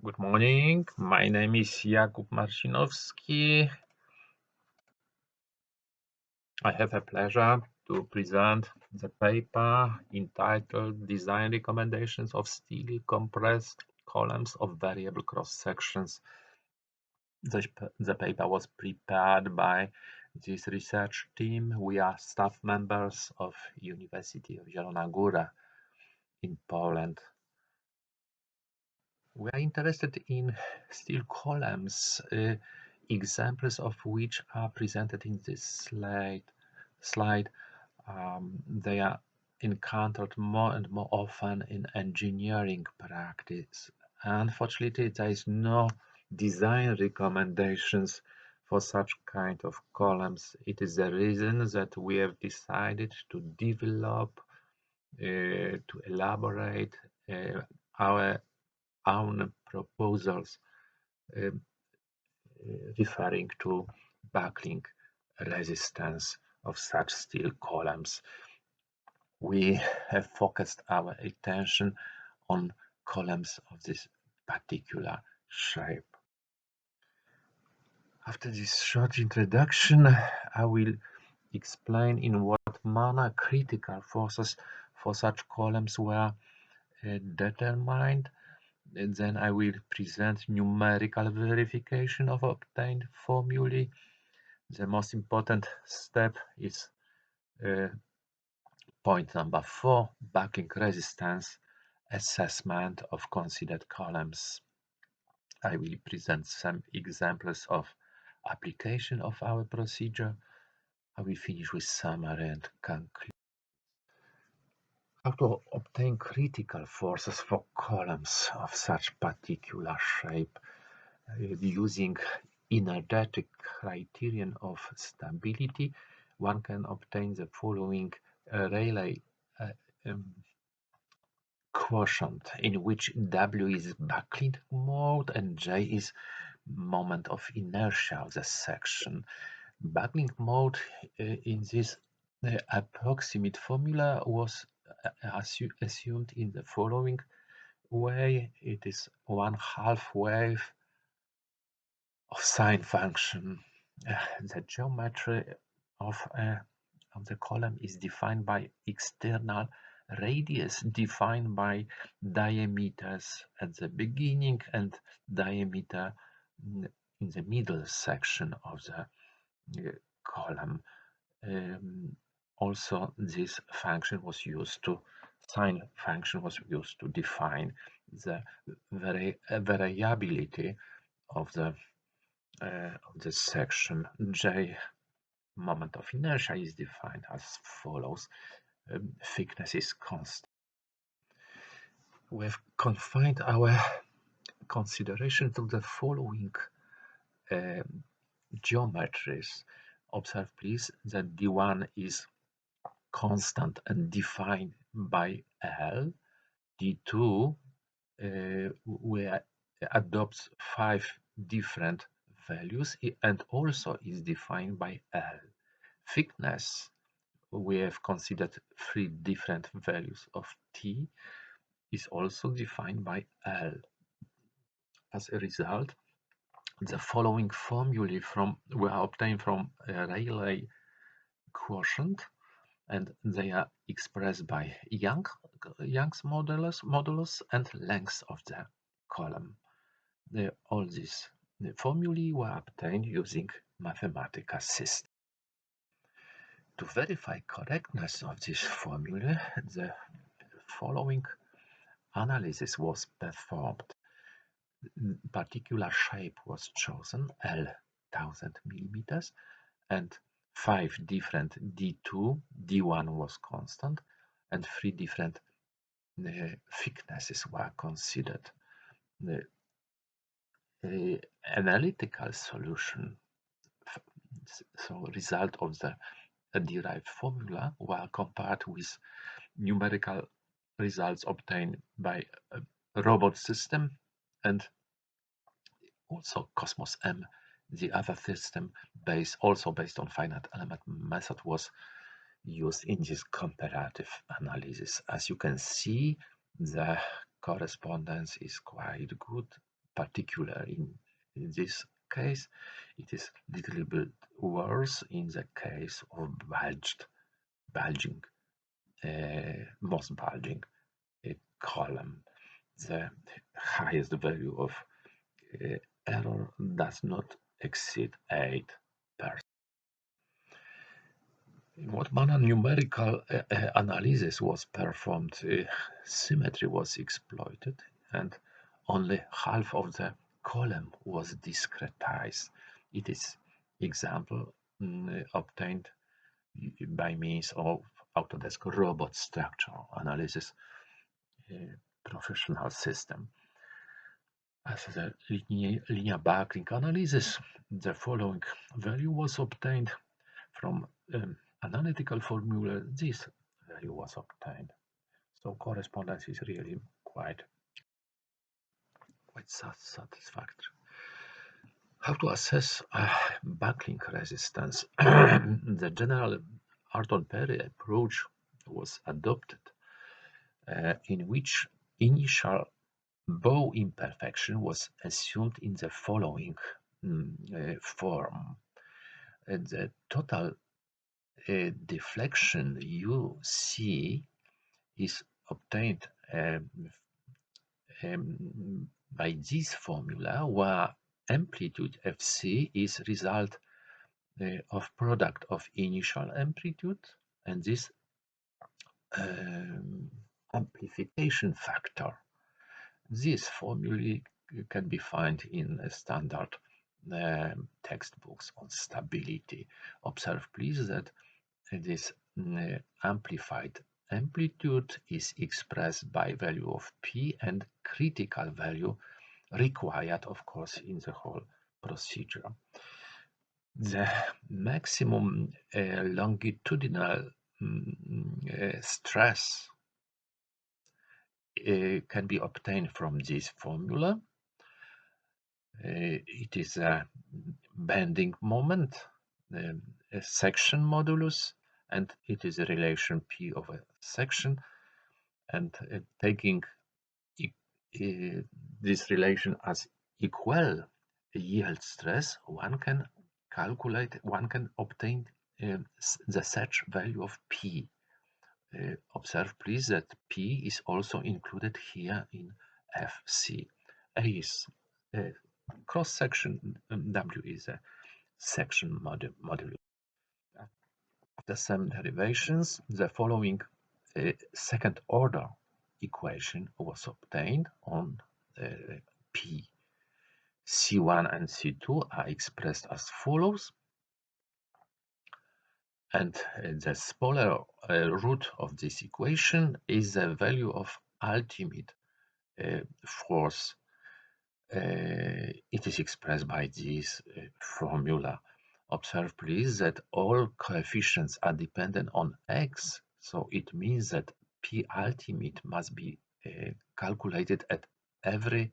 Good morning. My name is Jakub Marcinowski. I have a pleasure to present the paper entitled Design Recommendations of Steel Compressed Columns of Variable Cross Sections. The paper was prepared by this research team. We are staff members of University of Zielona Góra in Poland. We are interested in steel columns, examples of which are presented in this slide. They are encountered more and more often in engineering practice. Unfortunately, there is no design recommendations for such kind of columns. It is the reason that we have decided to develop, to elaborate our own proposals referring to backlink resistance of such steel columns. We have focused our attention on columns of this particular shape. After this short introduction, I will explain in what manner critical forces for such columns were determined. And then I will present numerical verification of obtained formulae. The most important step is point number 4, backlink resistance assessment of considered columns. I will present some examples of application of our procedure. I will finish with summary and conclude. How to obtain critical forces for columns of such particular shape using energetic criterion of stability. One can obtain the following Rayleigh quotient, in which W is backlink mode and J is moment of inertia of the section. Backlink mode in this approximate formula was assumed in the following way. It is 1/2 wave of sine function. The geometry of the column is defined by external radius defined by diameters at the beginning and diameter in the middle section of the column. Also, this function was used to sine function was used to define the variability of the section. J moment of inertia is defined as follows. Thickness is constant. We have confined our consideration to the following geometries. Observe please that D1 is constant and defined by L. D2 adopts 5 different values and also is defined by L. Thickness, we have considered 3 different values of T, is also defined by L. As a result, the following formulae were obtained from Rayleigh quotient, and they are expressed by Young's modulus and length of the column. All these formulae were obtained using mathematical system. To verify correctness of this formula, the following analysis was performed. Particular shape was chosen, L 1000 millimeters, and 5 different D2, D1 was constant, and 3 different thicknesses were considered. The analytical solution, so result of the derived formula, were compared with numerical results obtained by a robot system, and also Cosmos M, the other system also based on finite element method, was used in this comparative analysis. As you can see, the correspondence is quite good. particular in this case. It is little bit worse in the case of bulging, most bulging column. The highest value of error does not exceed 8%. What manner numerical analysis was performed, symmetry was exploited, and only half of the column was discretized. It is example obtained by means of Autodesk robot structure analysis professional system. As the linear backlink analysis, the following value was obtained from analytical formula. This value was obtained. So correspondence is really quite satisfactory. How to assess backlink resistance? The general Arton-Perry approach was adopted, in which initial bow imperfection was assumed in the following form. The total deflection you see is obtained by this formula, where amplitude Fc is result of product of initial amplitude and this amplification factor. This formula can be found in standard textbooks on stability. Observe please that this amplified amplitude is expressed by value of P and critical value required, of course, in the whole procedure. The maximum longitudinal stress can be obtained from this formula. It is a bending moment, a section modulus, and it is a relation P of a section. And taking this relation as equal yield stress, one can obtain the such value of P. Observe please that P is also included here in FC. A is cross section, W is a section modulus. After some derivations, the following second order equation was obtained on P. C1 and C2 are expressed as follows, and the smaller root of this equation is the value of ultimate force. It is expressed by this formula. Observe please that all coefficients are dependent on x, so it means that P ultimate must be calculated at every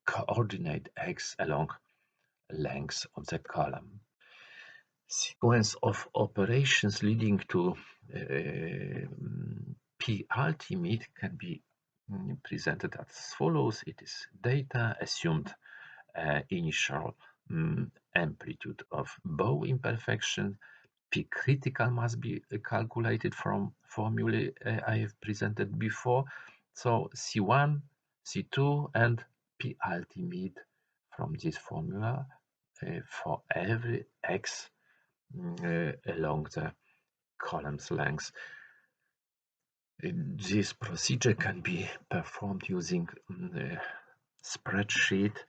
coordinate x along length of the column. Sequence of operations leading to P ultimate can be presented as follows. It is data, assumed initial amplitude of bow imperfection. P critical must be calculated from formula I have presented before. So C1, C2, and P ultimate from this formula for every x along the column's length. This procedure can be performed using spreadsheet,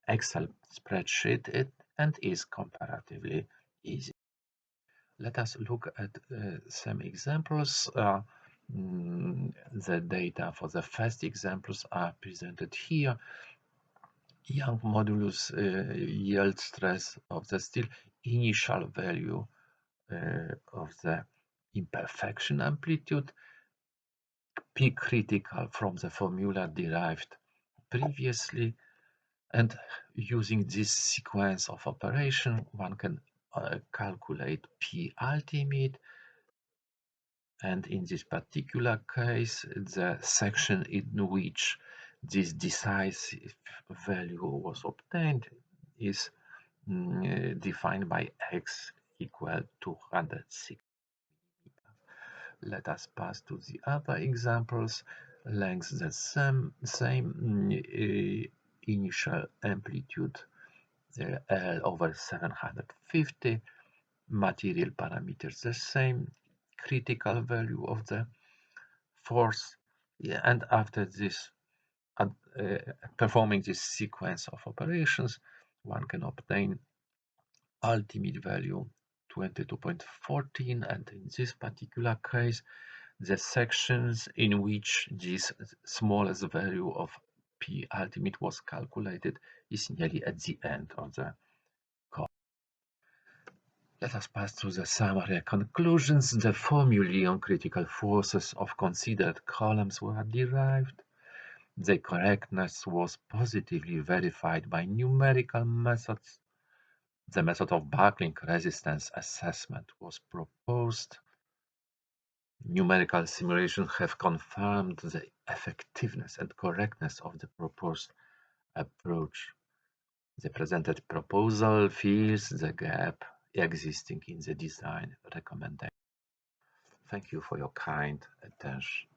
Excel spreadsheet, and is comparatively easy. Let us look at some examples. The data for the first examples are presented here. Young modulus yield stress of the steel, initial value of the imperfection amplitude, P critical from the formula derived previously, and using this sequence of operation, one can calculate P ultimate, and in this particular case, the section in which this decisive value was obtained is defined by x equal to 160. Let us pass to the other examples. Length the same initial amplitude L over 750, material parameters the same, critical value of the force, yeah, and after this, performing this sequence of operations, one can obtain ultimate value 22.14, and in this particular case, the sections in which this smallest value of P ultimate was calculated is nearly at the end of the course. Let us pass through the summary conclusions. The formulae on critical forces of considered columns were derived. Their correctness was positively verified by numerical methods. The method of backlink resistance assessment was proposed. Numerical simulations have confirmed the effectiveness and correctness of the proposed approach. The presented proposal fills the gap existing in the design recommendation. Thank you for your kind attention.